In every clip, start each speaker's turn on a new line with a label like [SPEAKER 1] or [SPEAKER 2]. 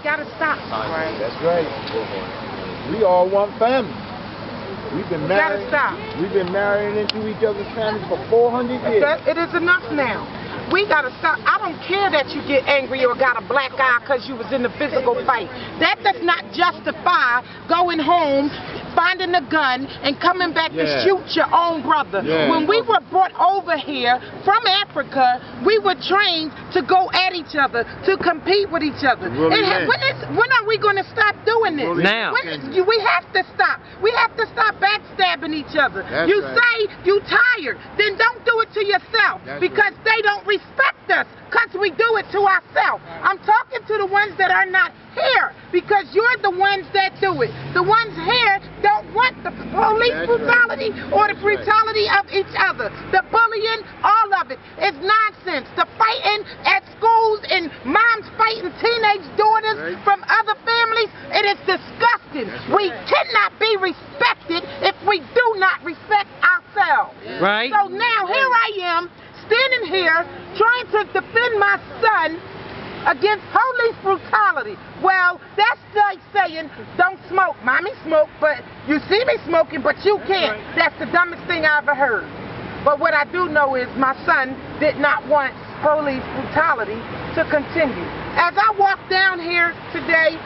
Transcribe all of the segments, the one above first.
[SPEAKER 1] gotta stop.
[SPEAKER 2] Right. That's right. We all one family. We've been married. We've been marrying into each other's families for 400 years.
[SPEAKER 1] It is enough now. We gotta stop. I don't care that you get angry or got a black eye because you was in the physical fight. That does not justify going home, finding a gun, and coming back to shoot your own brother. When we were brought over here from Africa, we were trained to go at each other, to compete with each other. When are we going to stop doing this?
[SPEAKER 3] Now.
[SPEAKER 1] We have to stop. We have to stop backstabbing each other. You say you tired, then don't do it to yourself because they don't respect us because we do it to ourselves. I'm talking to the ones that are not here because you're the ones that do it. The ones here don't want the police brutality or the brutality of each other. The bullying, all of it is nonsense. The fighting at schools and moms fighting teenage daughters from other families, it is disgusting. We cannot be respected if we do not respect ourselves.
[SPEAKER 3] Right.
[SPEAKER 1] So now here I am standing here trying to defend my son against police brutality. Well, that's like saying, don't smoke. Mommy smoked, but you see me smoking, but you can't. That's the dumbest thing I ever heard. But what I do know is my son did not want police brutality to continue. As I walked down here today,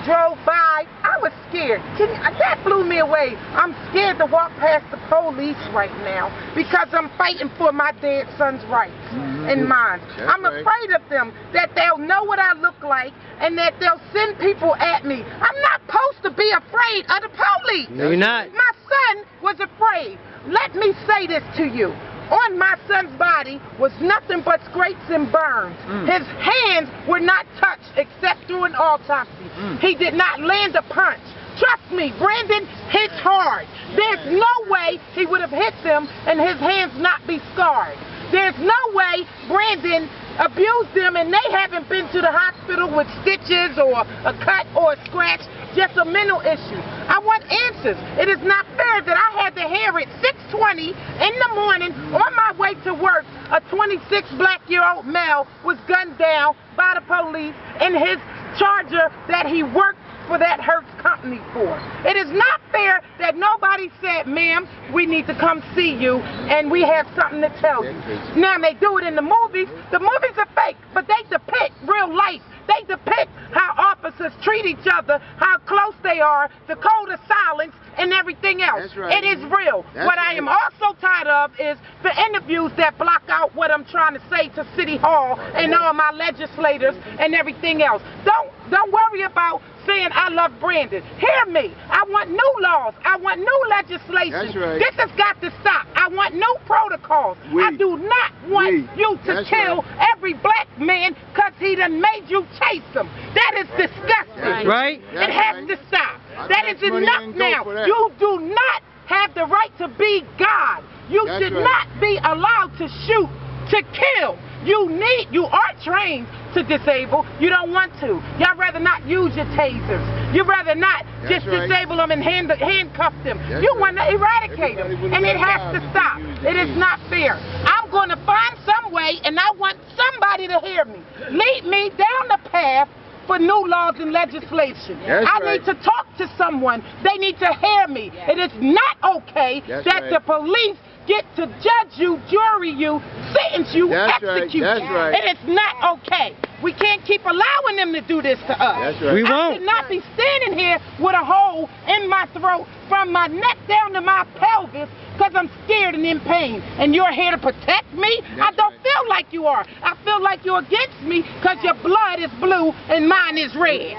[SPEAKER 1] drove by, I was scared. That blew me away. I'm scared to walk past the police right now because I'm fighting for my dead son's rights and mine. I'm afraid of them, that they'll know what I look like and that they'll send people at me. I'm not supposed to be afraid of the police.
[SPEAKER 3] No, you're not.
[SPEAKER 1] My son was afraid. Let me say this to you. On my son's body was nothing but scrapes and burns. His hands were not touched except through an autopsy. He did not land a punch. Trust me, Brandon hits hard. There's no way he would have hit them and his hands not be scarred. There's no way Brandon abused them and they haven't been to the hospital with stitches or a cut or a scratch, just a mental issue. I want answers. It is not fair that I had to hear it 6:20 in the morning on my way to work. A 26 black-year-old male was gunned down by the police in his Charger that he worked for that Hertz company for. It is not fair that nobody said, ma'am, we need to come see you and we have something to tell you. Now they do it in the movies. The movies are fake, but they depict real life. They depict how officers treat each other, how close they are, the code of silence, and everything else. It is real. What I am also tired of is the interviews that block out what I'm trying to say to City Hall and all my legislators and everything else. Don't worry about saying I love Brandon. Hear me. I want new laws. I want new legislation. This has got to stop. I want new protocols. I do not want you to kill every black man because he done made you chase him. That is disgusting. It has to stop. That is enough now. You do not have the right to be God. You should not be allowed to shoot, to kill. You are trained to disable. You don't want to. Y'all rather not use your tasers. You rather not just disable them and handcuff them. You want to eradicate them. And it has to stop. It is not fair. I'm going to find some way, and I want somebody to hear me. Lead me down the path for new laws and legislation. I need to talk to someone. They need to hear me. It is not okay that the police get to judge you, jury you, sentence you, execute you. It is not okay. We can't keep allowing them to do this to us.
[SPEAKER 3] We won't.
[SPEAKER 1] I should not be standing here with a hole in my throat from my neck down to my pelvis because I'm scared and in pain. And you're here to protect me? I don't feel like you are. I feel like you're against me because your blood is blue and mine is red.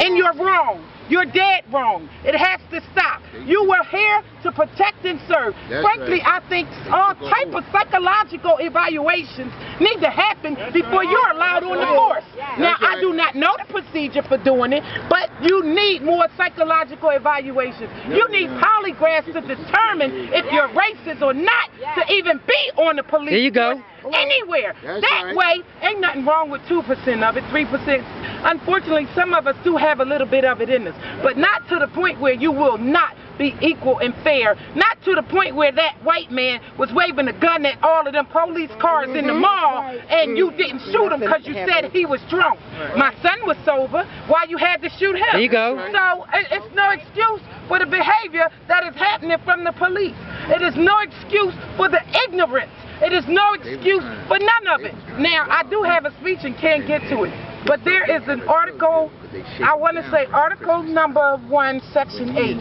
[SPEAKER 1] And you're wrong. You're dead wrong. It has to stop. You were here to protect and serve. Frankly, I think all type of psychological evaluations need to happen before you're allowed on the force. Now, I do not know the procedure for doing it, but you need more psychological evaluations. You need polygraphs to determine if you're racist or not to even be on the police.
[SPEAKER 3] There you go.
[SPEAKER 1] Anywhere. That way, ain't nothing wrong with 2% of it, 3%. Unfortunately, some of us do have a little bit of it in us, but not to the point where you will not be equal and fair. Not to the point where that white man was waving a gun at all of them police cars in the mall and you didn't shoot him because you said he was drunk. My son was sober. Why you had to shoot him?
[SPEAKER 3] There you go.
[SPEAKER 1] So it's no excuse for the behavior that is happening from the police. It is no excuse for the ignorance. It is no excuse for none of it. Now, I do have a speech and can't get to it. But there is an article, I want to say article number 1, section 8.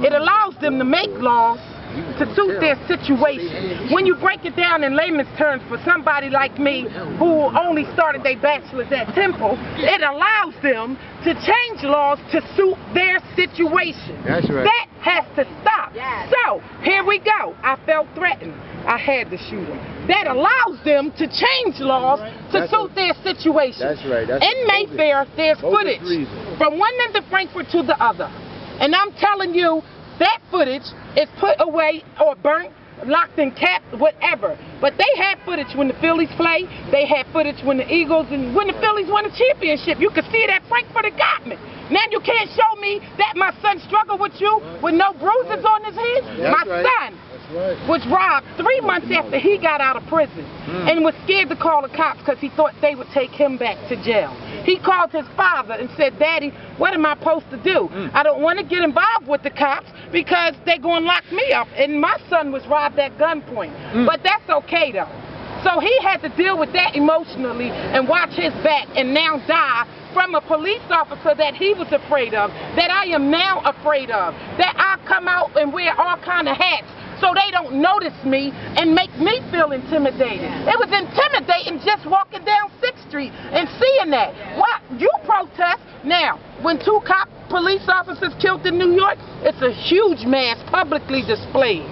[SPEAKER 1] It allows them to make laws to suit their situation. When you break it down in layman's terms for somebody like me who only started their bachelor's at Temple, it allows them to change laws to suit their situation.
[SPEAKER 2] That's right.
[SPEAKER 1] That has to stop. Yes. So, here we go. I felt threatened. I had to shoot him. That allows them to change laws to suit their situation.
[SPEAKER 2] That's right.
[SPEAKER 1] In Mayfair, there's footage from one end of Frankfurt to the other. And I'm telling you, that footage is put away or burnt, locked and capped, whatever. But they had footage when the Phillies play. They had footage when the Eagles and when the Phillies won a championship. You could see that Frankfurt had got me. Now you can't show me that my son struggled with you with no bruises on his head. My son was robbed 3 months after he got out of prison and was scared to call the cops because he thought they would take him back to jail. He called his father and said, "Daddy, what am I supposed to do? I don't want to get involved with the cops because they're going to lock me up." And my son was robbed at gunpoint. But that's okay, though. So he had to deal with that emotionally and watch his back and now die from a police officer that he was afraid of, that I am now afraid of, that I come out and wear all kind of hats so they don't notice me and make me feel intimidated. It was intimidating just walking down 6th Street and seeing that. What? You protest? Now, when 2 police officers killed in New York, it's a huge mass publicly displayed.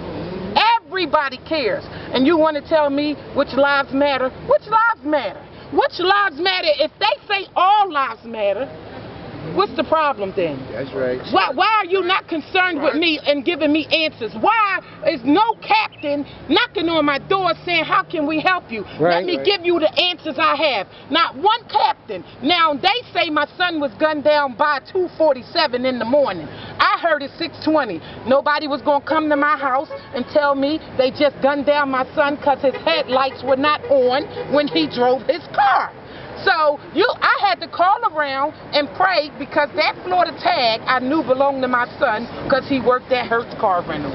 [SPEAKER 1] Everybody cares. And you want to tell me which lives matter? Which lives matter? Which lives matter? If they say all lives matter, what's the problem then?
[SPEAKER 2] That's right.
[SPEAKER 1] Why are you not concerned with me and giving me answers? Why is no captain knocking on my door saying, "How can we help you?" Let me give you the answers I have. Not one captain. Now, they say my son was gunned down by 2:47 in the morning. I heard at 6:20. Nobody was going to come to my house and tell me they just gunned down my son because his headlights were not on when he drove his car. So I had to call around and pray because that Florida tag I knew belonged to my son because he worked at Hertz Car Rental.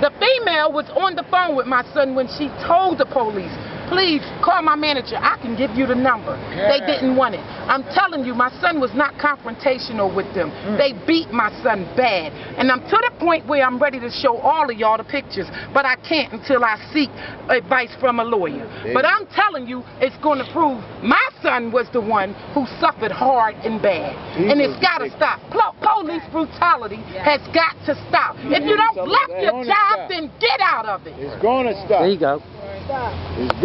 [SPEAKER 1] The female was on the phone with my son when she told the police, "Please call my manager. I can give you the number." They didn't want it. I'm telling you, my son was not confrontational with them. They beat my son bad. And I'm to the point where I'm ready to show all of y'all the pictures, but I can't until I seek advice from a lawyer. But I'm telling you, it's going to prove my son was the one who suffered hard and bad. And it's got to stop. Police brutality has got to stop. If you don't block your job, then get out of it.
[SPEAKER 2] It's going to stop.
[SPEAKER 3] There you go.
[SPEAKER 2] It's going